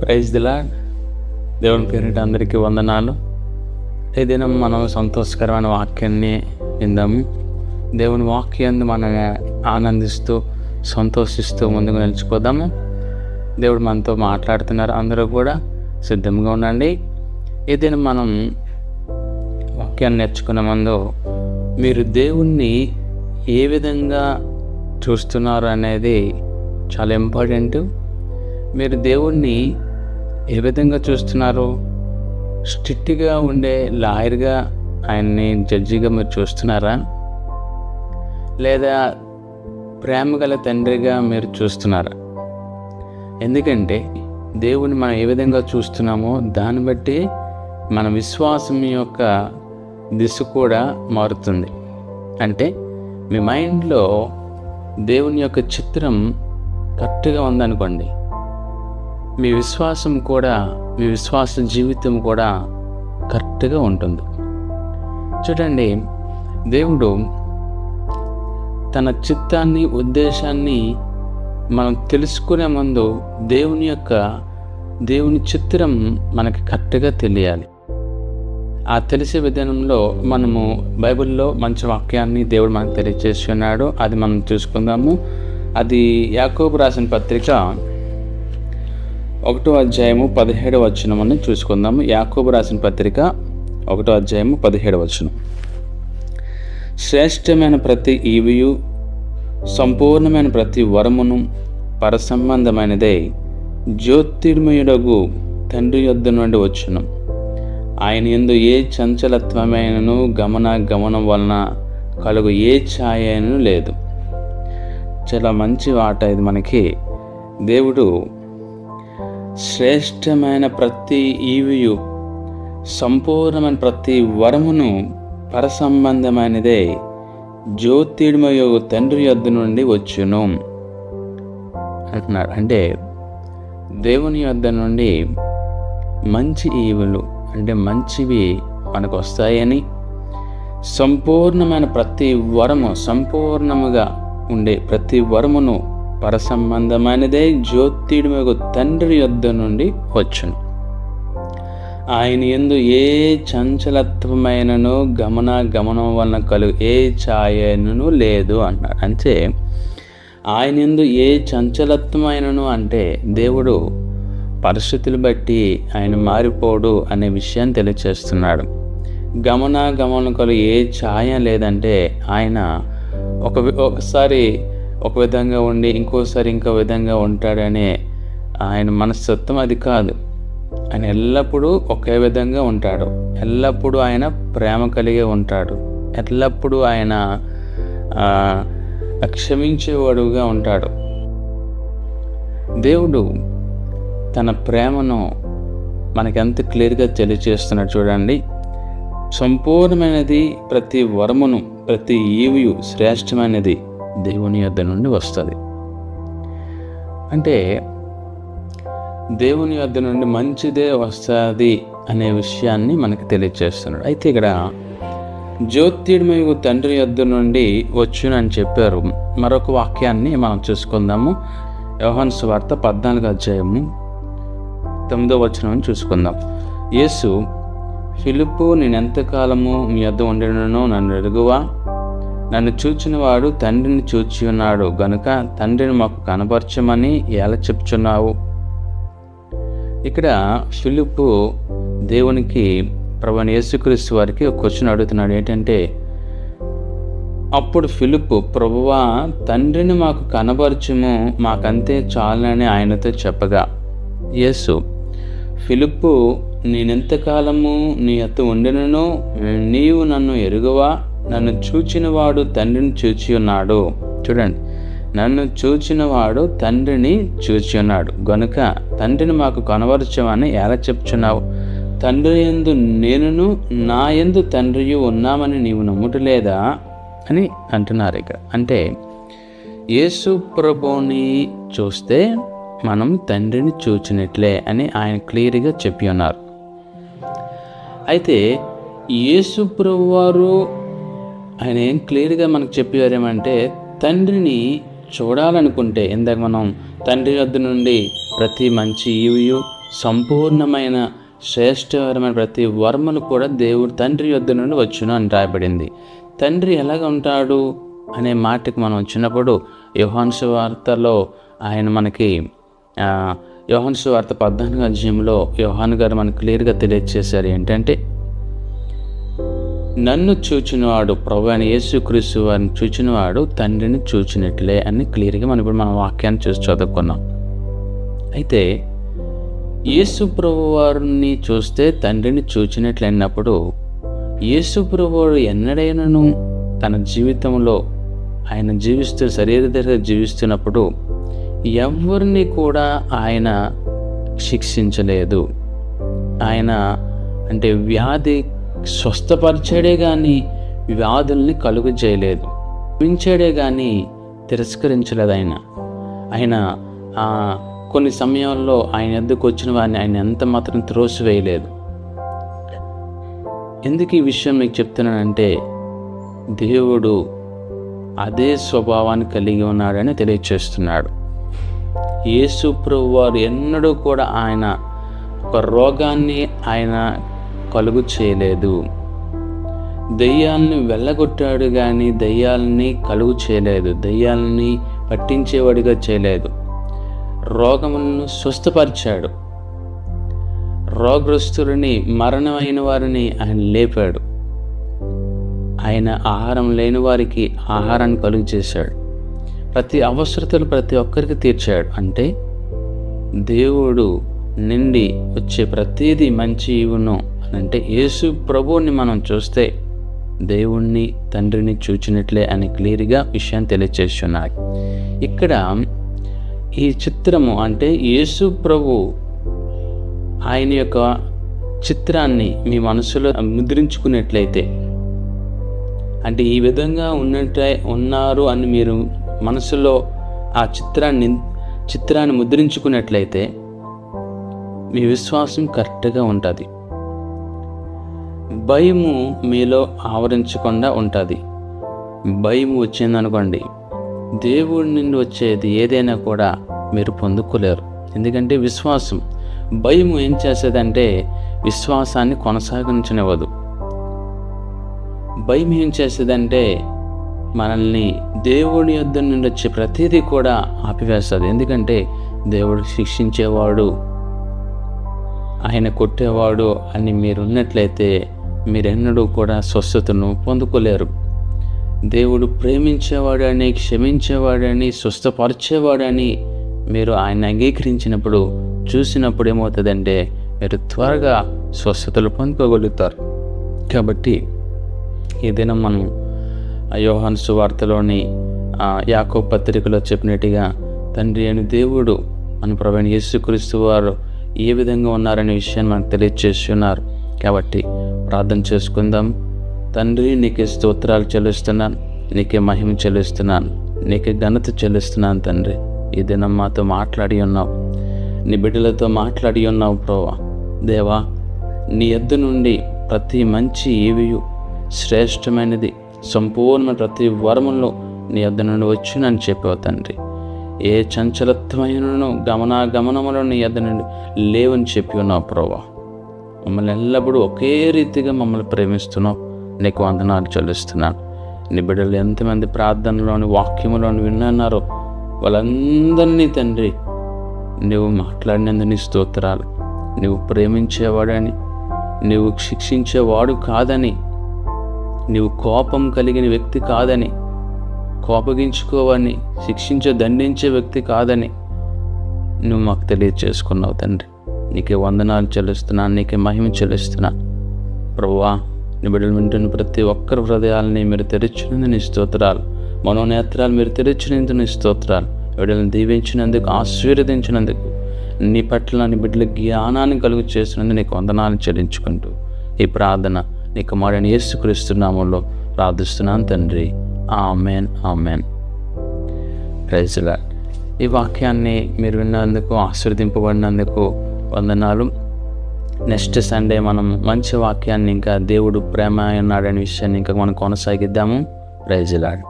Praise the lord. దేవుని పేరిట అందరికీ వందనాలు. ఈ దినం మనం సంతోషకరమైన వాక్యాన్ని విందాము. దేవుని వాక్యాన్ని మనం ఆనందిస్తూ సంతోషిస్తూ ముందుకు నిలిచిపోదాము. దేవుడు మనతో మాట్లాడుతున్నారు. అందరూ కూడా సిద్ధంగా ఉండండి. ఈ దినం మనం వాక్యాన్ని నేర్చుకునే ముందు మీరు దేవుణ్ణి ఏ విధంగా చూస్తున్నారు అనేది చాలా ఇంపార్టెంట్. మీరు దేవుణ్ణి ఏ విధంగా చూస్తున్నారు? స్ట్రిక్ట్గా ఉండే లాయర్గా ఆయన్ని జడ్జిగా మీరు చూస్తున్నారా, లేదా ప్రేమ గల తండ్రిగా మీరు చూస్తున్నారా? ఎందుకంటే దేవుని మనం ఏ విధంగా చూస్తున్నామో దాన్ని బట్టి మన విశ్వాసం యొక్క దిశ కూడా మారుతుంది. అంటే మీ మైండ్లో దేవుని యొక్క చిత్రం కరెక్ట్గా ఉందనుకోండి, మీ విశ్వాసం కూడా, మీ విశ్వాస జీవితం కూడా కరెక్ట్గా ఉంటుంది. చూడండి, దేవుడు తన చిత్తాన్ని, ఉద్దేశాన్ని మనం తెలుసుకునే ముందు దేవుని చిత్రం మనకి కరెక్ట్గా తెలియాలి. ఆ తెలిసే విధానంలో మనము బైబిల్లో మంచి వాక్యాన్ని దేవుడు మనకు తెలియజేసి ఉన్నాడు. అది మనం చూసుకుందాము. అది యాకోబు రాసిన పత్రిక 1వ అధ్యాయము 17వ వచనం చూసుకుందాము. యాకోబు రాసిన పత్రిక 1వ అధ్యాయము 17వ వచనం. శ్రేష్టమైన ప్రతి ఈవియు, సంపూర్ణమైన ప్రతి వరమును పరసంబంధమైనదే జ్యోతిర్మయుడగు తండ్రి యొద్ద నుండి వచ్చును. ఆయన యందు ఏ చంచలత్వమైనను గమనం వలన కలుగు ఏ ఛాయను లేదు. చాలా మంచి మాట ఇది. మనకి దేవుడు శ్రేష్టమైన ప్రతి ఈవియు, సంపూర్ణమైన ప్రతి వరమును పరసంబంధమైనదే జ్యోతిర్మయు తండ్రి యొద్ద నుండి వచ్చును అంటున్నాడు. అంటే దేవుని యొద్ద నుండి మంచి ఈవులు, అంటే మంచివి మనకు వస్తాయని, సంపూర్ణమైన ప్రతి వరము, సంపూర్ణముగా ఉండే ప్రతి వరమును పరసంబంధమైనదే జ్యోతిర్మయు తండ్రి యొద్ద నుండి వచ్చును. ఆయన యందు ఏ చంచలత్వమైనను గమనం వలన కలుగు ఏ ఛాయను లేదు అన్నాడు. అంటే ఆయన యందు ఏ చంచలత్వమైనను అంటే దేవుడు పరిస్థితులు బట్టి ఆయన మారిపోడు అనే విషయాన్ని తెలియచేస్తున్నాడు. గమనం కలుగు ఏ ఛాయ లేదంటే ఆయన ఒకసారి ఒక విధంగా ఉండి ఇంకోసారి ఇంకో విధంగా ఉంటాడనే ఆయన మనస్తత్వం అది కాదు. ఆయన ఎల్లప్పుడూ ఒకే విధంగా ఉంటాడు. ఎల్లప్పుడూ ఆయన ప్రేమ కలిగి ఉంటాడు. ఎల్లప్పుడూ ఆయన క్షమించేవాడుగా ఉంటాడు. దేవుడు తన ప్రేమను మనకెంత క్లియర్గా తెలియజేస్తున్నాడు చూడండి. సంపూర్ణమైనది ప్రతి వరమును, ప్రతి ఈవియు శ్రేష్టమైనది దేవుని యొద్ద నుండి వస్తుంది. అంటే దేవుని యొద్ద నుండి మంచిదే వస్తుంది అనే విషయాన్ని మనకు తెలియజేస్తున్నాడు. అయితే ఇక్కడ జ్యోతిర్మయు తండ్రి యొద్ద నుండి వచ్చునని చెప్పారు. మరొక వాక్యాన్ని మనం చూసుకుందాము. యోహాను సువార్త 14వ అధ్యాయము 9వ వచనం చూసుకుందాం. యేసు, ఫిలిప్పు, నేనెంతకాలము మీ యొద్ద ఉండెదనో నన్ను ఎరుగువా? నన్ను చూచిన వాడు తండ్రిని చూచి ఉన్నాడు గనుక తండ్రిని మాకు కనపరచమని ఎలా చెప్తున్నావు? ఇక్కడ ఫిలిప్పు దేవునికి, ప్రభువైన యేసుక్రీస్తు వారికి ఒక క్వశ్చన్ అడుగుతున్నాడు. ఏంటంటే, అప్పుడు ఫిలిప్పు, ప్రభువా, తండ్రిని మాకు కనపరచుము, మాకంతే చాలని ఆయనతో చెప్పగా, యేసు, ఫిలిప్పు, నేనెంతకాలము నీ యొద్ద ఉండెనో నీవు నన్ను ఎరుగవా? నన్ను చూచినవాడు తండ్రిని చూచి ఉన్నాడు. చూడండి, నన్ను చూచినవాడు తండ్రిని చూచి ఉన్నాడు గనుక తండ్రిని మాకు కనబరచమని ఎలా చెప్తున్నావు? తండ్రి యందు నేనును నా యందు తండ్రియు ఉన్నామని నీవు నమ్ముటలేదా అని అంటున్నారు. ఇక్కడ అంటే యేసు ప్రభువుని చూస్తే మనం తండ్రిని చూచినట్లే అని ఆయన క్లియర్గా చెప్పి ఉన్నారు. అయితే యేసు ప్రభువారు ఆయన ఏం క్లియర్గా మనకు చెప్పారేమంటే, తండ్రిని చూడాలనుకుంటే, ఇందాక మనం తండ్రి వద్ద నుండి ప్రతి మంచి ఈవియు, సంపూర్ణమైన శ్రేష్టకరమైన ప్రతి వరమును కూడా దేవుడు తండ్రి యొద్ద నుండి వచ్చును అని రాయబడింది. తండ్రి ఎలాగ ఉంటాడు అనే మాటకి మనం వచ్చినప్పుడు యోహాను సువార్తలో ఆయన మనకి యోహాను సువార్త 14వ అధ్యాయంలో యోహాను గారు మనకు క్లియర్గా తెలియజేశారు ఏంటంటే, నన్ను చూచినవాడు, ప్రభు అయిన యేసుక్రీస్తు వారిని చూచినవాడు తండ్రిని చూచినట్లే అని క్లియర్గా మనం ఇప్పుడు మన వాక్యాన్ని చూసి చదువుకున్నాం. అయితే యేసు ప్రభు వారిని చూస్తే తండ్రిని చూచినట్లయినప్పుడు యేసు ప్రభు ఎన్నడైనాను తన జీవితంలో ఆయన శరీరధరిగా జీవిస్తున్నప్పుడు ఎవరిని కూడా ఆయన శిక్షించలేదు. ఆయన అంటే వ్యాధి స్వస్థపరిచాడే కానీ వ్యాధుల్ని కలుగు చేయలేదు, పెంచాడే కానీ తిరస్కరించలేదు. ఆయన కొన్ని సమయాల్లో ఆయన ఎద్దుకు వచ్చిన వారిని ఆయన ఎంత మాత్రం త్రోసివేయలేదు. ఎందుకు ఈ విషయం మీకు చెప్తున్నానంటే, దేవుడు అదే స్వభావాన్ని కలిగి ఉన్నాడని తెలియచేస్తున్నాడు. యేసు ప్రభువు వారు ఎన్నడూ కూడా ఆయన ఒక రోగాన్ని ఆయన కలుగు చేయలేదు. దెయ్యాలని వెళ్ళగొట్టాడు కానీ దెయ్యాలని కలుగు చేయలేదు, దెయ్యాలని పట్టించేవాడిగా చేయలేదు. రోగములను స్వస్థపరిచాడు, రోగగ్రస్తులని మరణమైన వారిని ఆయన లేపాడు, ఆయన ఆహారం లేని వారికి ఆహారాన్ని కలుగు చేశాడు, ప్రతి అవసరతలు ప్రతి ఒక్కరికి తీర్చాడు. అంటే దేవుడు నిండి వచ్చే ప్రతిదీ మంచి ఇవును అని అంటే యేసు ప్రభువుని మనం చూస్తే దేవుణ్ణి తండ్రిని చూచినట్లే అని క్లియర్గా విషయాన్ని తెలియచేస్తున్నాడు. ఇక్కడ ఈ చిత్రము అంటే యేసు ప్రభు ఆయన యొక్క చిత్రాన్ని మీ మనసులో ముద్రించుకున్నట్లయితే, అంటే ఈ విధంగా ఉన్నారు అని మీరు మనసులో ఆ చిత్రాన్ని ముద్రించుకున్నట్లయితే మీ విశ్వాసం కరెక్ట్గా ఉంటుంది. భయము మీలో ఆవరించకుండా ఉంటుంది. భయం వచ్చిందనుకోండి, దేవుడి నుండి వచ్చేది ఏదైనా కూడా మీరు పొందుకోలేరు. ఎందుకంటే విశ్వాసం, భయం ఏం చేసేదంటే విశ్వాసాన్ని కొనసాగించనివ్వదు. భయం ఏం చేసేదంటే మనల్ని దేవుని యొద్ద నుండి వచ్చే ప్రతిదీ కూడా ఆపివేస్తుంది. ఎందుకంటే దేవుడు శిక్షించేవాడు, ఆయన కొట్టేవాడు అని మీరు ఉన్నట్లయితే మీరెన్నడూ కూడా స్వస్థతను పొందుకోలేరు. దేవుడు ప్రేమించేవాడని, క్షమించేవాడని, స్వస్థపరిచేవాడని మీరు ఆయన అంగీకరించినప్పుడు, చూసినప్పుడు ఏమవుతుందంటే మీరు త్వరగా స్వస్థతలు పొందుకోగలుగుతారు. కాబట్టి ఈ దినం మనం యోహాను సువార్తలోని యాకోబు పత్రికలో చెప్పినట్టుగా తండ్రి అని దేవుడు మన ప్రభువైన యేసుక్రీస్తు వారు ఏ విధంగా ఉన్నారనే విషయాన్ని మనకు తెలియజేస్తున్నారు. కాబట్టి ప్రార్థన చేసుకుందాం. తండ్రి, నీకే స్తోత్రాలు చెల్లిస్తున్నాను, నీకే మహిమ చెల్లిస్తున్నాను, నీకే ఘనత చెల్లిస్తున్నాను. తండ్రి, ఈ దినం మాతో మాట్లాడి ఉన్నావు, నీ బిడ్డలతో మాట్లాడి ఉన్నావు. ప్రభువా దేవా, నీ యొద్ద నుండి ప్రతి మంచి ఏవియు శ్రేష్టమైనది సంపూర్ణ ప్రతి వరములో నీ యొద్ద నుండి వచ్చినని చెప్పావు తండ్రి. ఏ చంచలత్వమైనను గమనాగమనములో నీ యొద్ద నుండి లేవని చెప్పి ఉన్నావు. ప్రభువా, మమ్మల్ని ఎల్లప్పుడూ ఒకే రీతిగా మమ్మల్ని ప్రేమిస్తున్నావు, నీకు వందనాలు చెల్లిస్తున్నాను. నీ బిడ్డలు ఎంతమంది ప్రార్థనలోని వాక్యములోని విన్నారో వాళ్ళందరినీ తండ్రి నువ్వు మాట్లాడినందుకు నీ స్తోత్రాలు. నువ్వు ప్రేమించేవాడని, నువ్వు శిక్షించేవాడు కాదని, నువ్వు కోపం కలిగిన వ్యక్తి కాదని, కోపగించుకోవని, దండించే వ్యక్తి కాదని నువ్వు మాకు తెలియచేసుకున్నావు తండ్రి. నీకే వందనాలు చెల్లిస్తున్నాను, నీకే మహిమ చెల్లిస్తున్నాను. ప్రభువా, నీ బిడ్డలు వింటున్న ప్రతి ఒక్కరి హృదయాలని మీరు తెరిచినందుకు నీ స్తోత్రాలు, మనోనేత్రాలు మీరు తెరిచినందుకు నీ స్తోత్రాలు. బిడ్డలను దీవించినందుకు, ఆశీర్వదించినందుకు, నీ పట్ల నీ బిడ్డల జ్ఞానాన్ని కలుగు చేసినందుకు నీకు వందనాలు చెల్లించుకుంటూ ఈ ప్రార్థన నీ కుమారుడైన యేసుక్రీస్తు నామములో ప్రార్థిస్తున్నాను తండ్రి. Amen, amen. Praise lord. ఈ వాక్యాన్ని మీరు విన్నందుకు, ఆశీర్వదింపబడినందుకు వందనాలు. నెక్స్ట్ సండే మనం మంచి వాక్యాన్ని, ఇంకా దేవుడు ప్రేమ ఉన్నాడనే విషయాన్ని ఇంకా మనం కొనసాగిద్దాము. Praise lord.